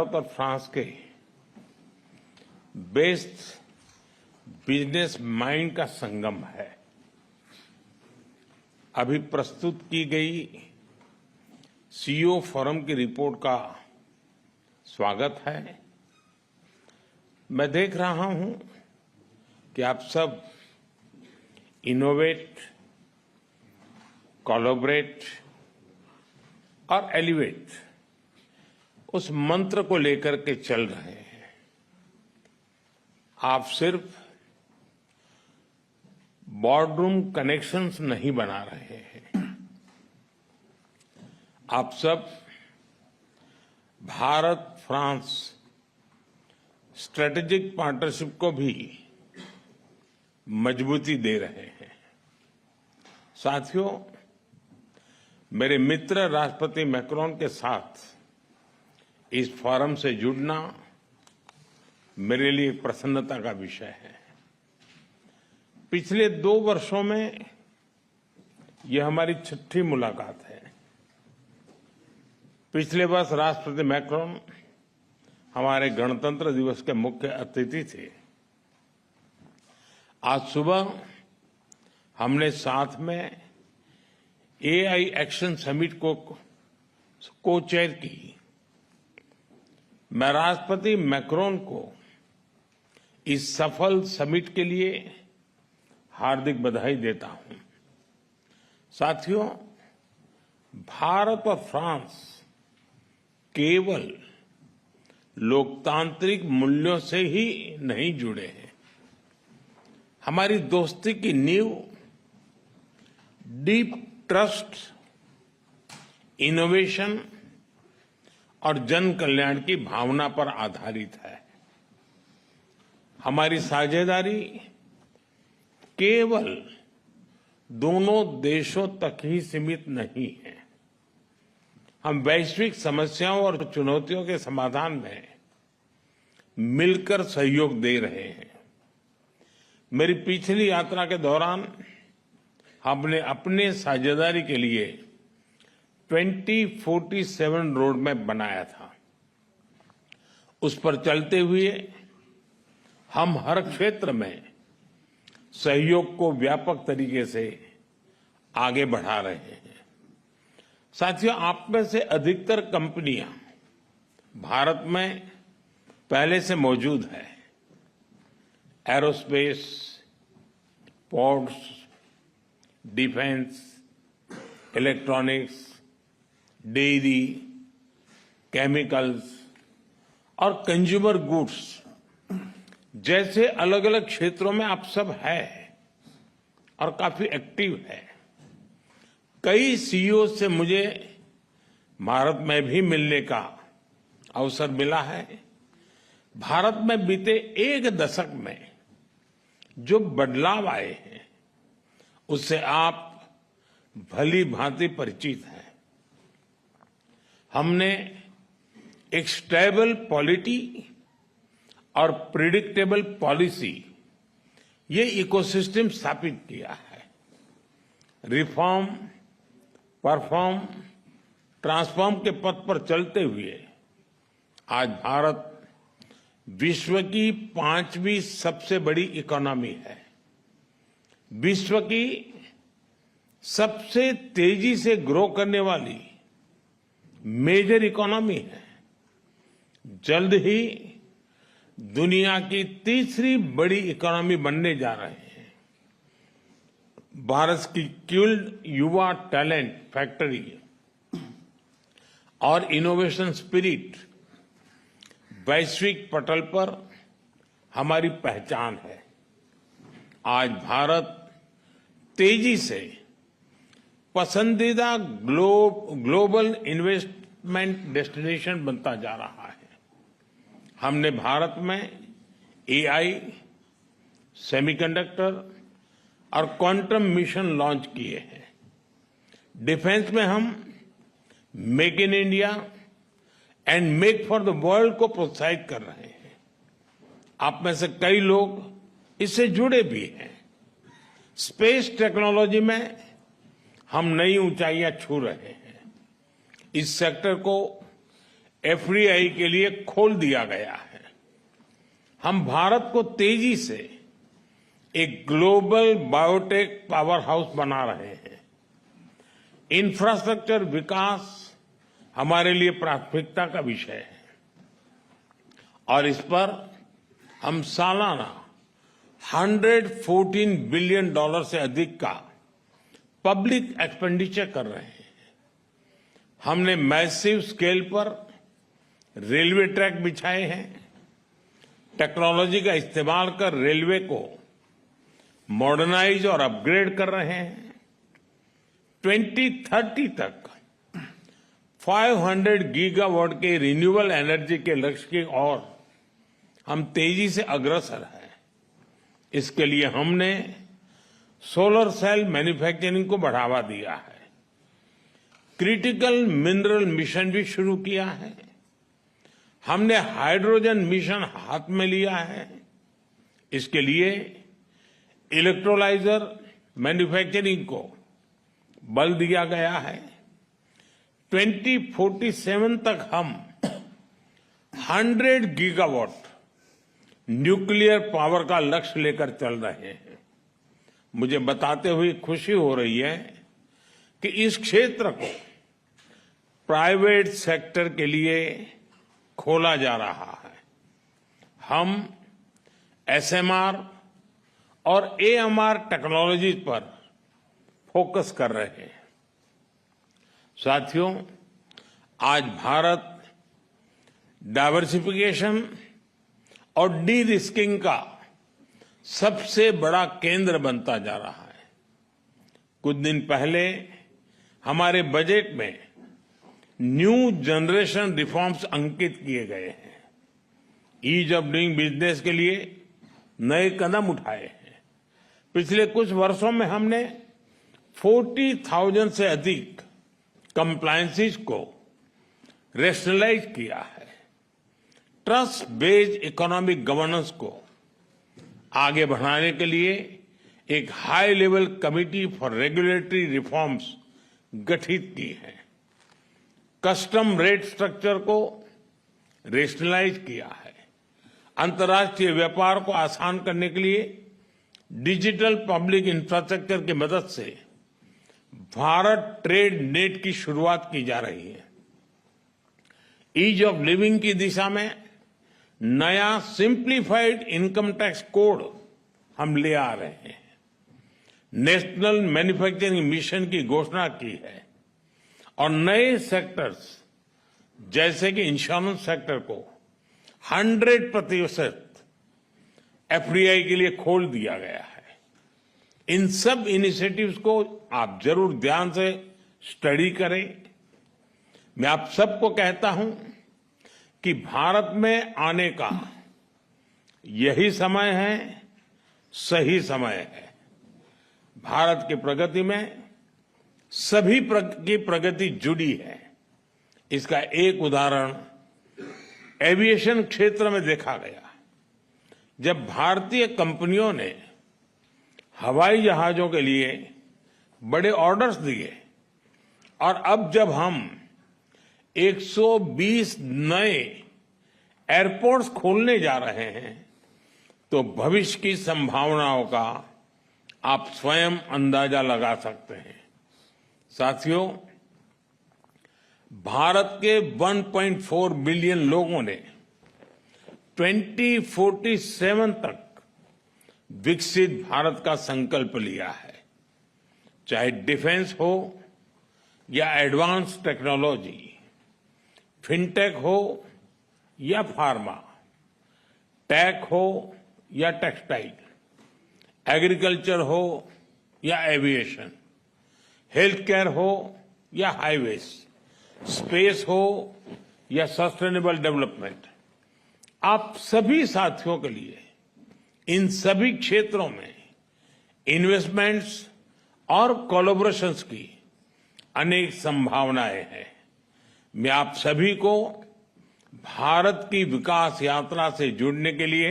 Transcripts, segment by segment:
भारत और फ्रांस के best business mind का संगम है। अभी प्रस्तुत की गई सीईओ फोरम की रिपोर्ट का स्वागत है। मैं देख रहा हूं कि आप सब इनोवेट, कोलैबोरेट और एलिवेट उस मंत्र को लेकर के चल रहे हैं। आप सिर्फ बोर्डरूम कनेक्शंस नहीं बना रहे हैं, आप सब भारत फ्रांस स्ट्रेटेजिक पार्टनरशिप को भी मजबूती दे रहे हैं। साथियों, मेरे मित्र राष्ट्रपति मैक्रोन के साथ इस फोरम से जुड़ना मेरे लिए प्रसन्नता का विषय है। पिछले 2 वर्षों में यह हमारी 6ठी मुलाकात है। पिछले वर्ष राष्ट्रपति मैक्रोन हमारे गणतंत्र दिवस के मुख्य अतिथि थे। आज सुबह हमने साथ में एआई एक्शन समिट को चेयर की। मैं राष्ट्रपति मैक्रोन को इस सफल समिट के लिए हार्दिक बधाई देता हूं। साथियों, भारत और फ्रांस केवल लोकतांत्रिक मूल्यों से ही नहीं जुड़े हैं। हमारी दोस्ती की नींव डीप ट्रस्ट, इनोवेशन और जन कल्याण की भावना पर आधारित है। हमारी साझेदारी केवल दोनों देशों तक ही सीमित नहीं है। हम वैश्विक समस्याओं और चुनौतियों के समाधान में मिलकर सहयोग दे रहे हैं। मेरी पिछली यात्रा के दौरान हमने अपने साझेदारी के लिए 2047 रोड मैप बनाया था। उस पर चलते हुए हम हर क्षेत्र में सहयोग को व्यापक तरीके से आगे बढ़ा रहे हैं। साथियों, आप में से अधिकतर कंपनियां भारत में पहले से मौजूद है। Aerospace, ports, defence, electronics, dairy, chemicals और कंज्यूमर गुड्स जैसे अलग अलग क्षेत्रों में आप सब हैं और काफी एक्टिव है। कई सीईओ से मुझे भारत में भी मिलने का अवसर मिला है। भारत में बीते 1 दशक में जो बदलाव आए हैं उससे आप भली भांति परिचित हैं। हमने एक स्टेबल पॉलिटी और प्रिडिक्टेबल पॉलिसी, ये इकोसिस्टम स्थापित किया है। रिफॉर्म, परफॉर्म, ट्रांसफॉर्म के पथ पर चलते हुए आज भारत विश्व की 5वीं सबसे बड़ी इकोनॉमी है। विश्व की सबसे तेजी से ग्रो करने वाली मेजर इकोनॉमी है। जल्द ही दुनिया की 3री बड़ी इकोनॉमी बनने जा रहे हैं। भारत की स्किल्ड युवा टैलेंट फैक्ट्री और इनोवेशन स्पिरिट वैश्विक पटल पर हमारी पहचान है। आज भारत तेजी से पसंदीदा ग्लोबल इन्वेस्टमेंट डेस्टिनेशन बनता जा रहा है। हमने भारत में एआई, सेमीकंडक्टर और क्वांटम मिशन लॉन्च किए हैं। डिफेंस में हम make in India and make for the world को प्रोत्साहित कर रहे हैं। आप में से कई लोग इससे जुड़े भी हैं। स्पेस टेक्नोलॉजी में हम नई ऊंचाइयां छू रहे हैं। इस सेक्टर को एफडीआई के लिए खोल दिया गया है। हम भारत को तेजी से एक ग्लोबल बायोटेक पावर हाउस बना रहे हैं। इंफ्रास्ट्रक्चर विकास हमारे लिए प्राथमिकता का विषय है और इस पर हम सालाना $114 बिलियन से अधिक का पब्लिक एक्सपेंडिचर कर रहे हैं। हमने मैसिव स्केल पर रेलवे ट्रैक बिछाए हैं, टेक्नोलॉजी का इस्तेमाल कर रेलवे को मॉडर्नाइज और अपग्रेड कर रहे हैं। 2030 तक 500 गीगावाट के रिन्यूएबल एनर्जी के लक्ष्य की ओर हम तेजी से अग्रसर हैं। इसके लिए हमने सोलर सेल मैन्युफैक्चरिंग को बढ़ावा दिया है, क्रिटिकल मिनरल मिशन भी शुरू किया है, हमने हाइड्रोजन मिशन हाथ में लिया है। इसके लिए इलेक्ट्रोलाइजर मैन्युफैक्चरिंग को बल दिया गया है। 2047 तक हम 100 गीगावाट न्यूक्लियर पावर का लक्ष्य लेकर चल रहे हैं। मुझे बताते हुए खुशी हो रही है कि इस क्षेत्र को प्राइवेट सेक्टर के लिए खोला जा रहा है। हम एसएमआर और एएमआर टेक्नोलॉजी पर फोकस कर रहे हैं। साथियों, आज भारत डाइवर्सिफिकेशन और डी रिस्किंग का सबसे बड़ा केंद्र बनता जा रहा है। कुछ दिन पहले हमारे बजट में न्यू जनरेशन रिफॉर्म्स अंकित किए गए हैं। ईज ऑफ डूइंग बिजनेस के लिए नए कदम उठाए हैं। पिछले कुछ वर्षों में हमने 40,000 से अधिक कंप्लायंसेस को रेशनलाइज किया है। ट्रस्ट बेस्ड इकोनॉमिक गवर्नेंस को आगे बढ़ाने के लिए एक high level committee for regulatory reforms गठित की है। कस्टम रेट स्ट्रक्चर को रेशनलाइज किया है। अंतर्राष्ट्रीय व्यापार को आसान करने के लिए डिजिटल पब्लिक इंफ्रास्ट्रक्चर की मदद से भारत ट्रेड नेट की शुरुआत की जा रही है। ईज ऑफ लिविंग की दिशा में नया सिंप्लीफाइड इनकम टैक्स कोड हम ले आ रहे हैं। नेशनल मैन्युफैक्चरिंग मिशन की घोषणा की है और नए सेक्टर्स जैसे कि इंश्योरेंस सेक्टर को 100% एफडीआई के लिए खोल दिया गया है। इन सब इनिशिएटिव्स को आप जरूर ध्यान से स्टडी करें। मैं आप सबको कहता हूं कि भारत में आने का यही समय है, सही समय है। भारत की प्रगति में सभी की प्रगति जुड़ी है। इसका एक उदाहरण एविएशन क्षेत्र में देखा गया। जब भारतीय कंपनियों ने हवाई जहाजों के लिए बड़े ऑर्डर्स दिए और अब जब हम 120 नए एयरपोर्ट्स खोलने जा रहे हैं तो भविष्य की संभावनाओं का आप स्वयं अंदाजा लगा सकते हैं। साथियों, भारत के 1.4 बिलियन लोगों ने 2047 तक विकसित भारत का संकल्प लिया है। चाहे डिफेंस हो या एडवांस टेक्नोलॉजी, फिनटेक हो या फार्मा, टेक हो या टेक्सटाइल, एग्रीकल्चर हो या एविएशन, हेल्थ केयर हो या हाईवेज, स्पेस हो या सस्टेनेबल डेवलपमेंट, आप सभी साथियों के लिए इन सभी क्षेत्रों में इन्वेस्टमेंट्स और कोलैबोरेशंस की अनेक संभावनाएं हैं। मैं आप सभी को भारत की विकास यात्रा से जुड़ने के लिए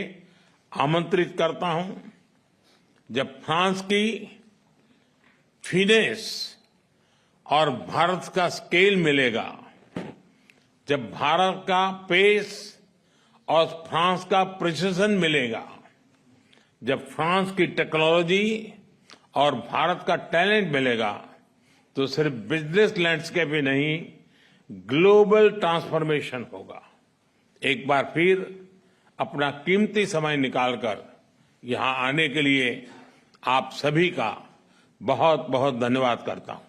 आमंत्रित करता हूं। जब फ्रांस की फिनेस और भारत का स्केल मिलेगा जब भारत का पेस और फ्रांस का प्रिसिजन मिलेगा, जब फ्रांस की टेक्नोलॉजी और भारत का टैलेंट मिलेगा, तो सिर्फ बिजनेस लैंडस्केप ही नहीं, ग्लोबल ट्रांसफॉर्मेशन होगा। एक बार फिर अपना कीमती समय निकालकर यहां आने के लिए आप सभी का बहुत बहुत धन्यवाद करता हूं।